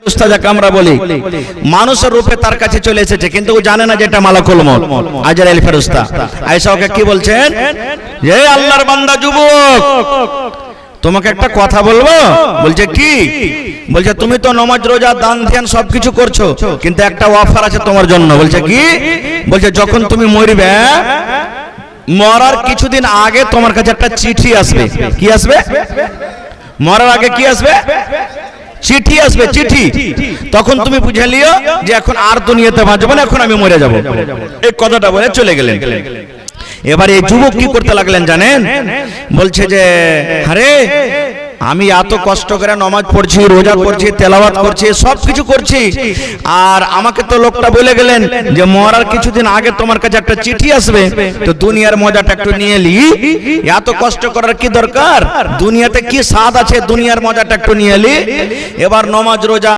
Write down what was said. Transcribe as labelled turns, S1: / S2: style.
S1: যাকে আমরা বলি মানুষের রূপে তার কাছে চলে এসেছে, কিন্তু ও জানে না যে এটা মালাকুল মউত আজরাইল ফেরেশতা। আয়েশা ওকে কি বলছেন, যে আল্লাহর বান্দা যুবক, তোমাকে একটা কথা বলবো। বলছে কি? বলছে তুমি তো নামাজ রোজা দান ধ্যান সবকিছু করছো, কিন্তু একটা অফার আছে তোমার জন্য। বলছে কি? বলছে যখন তুমি মরবে, মরার কিছুদিন আগে তোমার কাছে একটা চিঠি আসবে। কি আসবে? মরার আগে কি আসবে? চিঠি আসবে, চিঠি। তখন তুমি বুঝে লিও যে এখন আর দুনিয়াতে বাঁচবো না, এখন আমি মরে যাব। এই কথাটা বলে চলে গেলেন। এবার এই যুবক কি করতে লাগলেন জানেন? বলছে যে আরে আমি এত কষ্ট করে নামাজ পড়ছি, রোজা করছি, তেলাওয়াত করছি, সবকিছু করছি, আর আমাকে তো লোকটা বলে গেলেন যে মরার কিছুদিন আগে তোমার কাছে একটা চিঠি আসবে, তো দুনিয়ার মজাটা একটু নিয়ে লি। এত কষ্ট করার কি দরকার? দুনিয়াতে কি স্বাদ আছে, দুনিয়ার মজাটা একটু নিয়ে লি। এবার নামাজ রোজা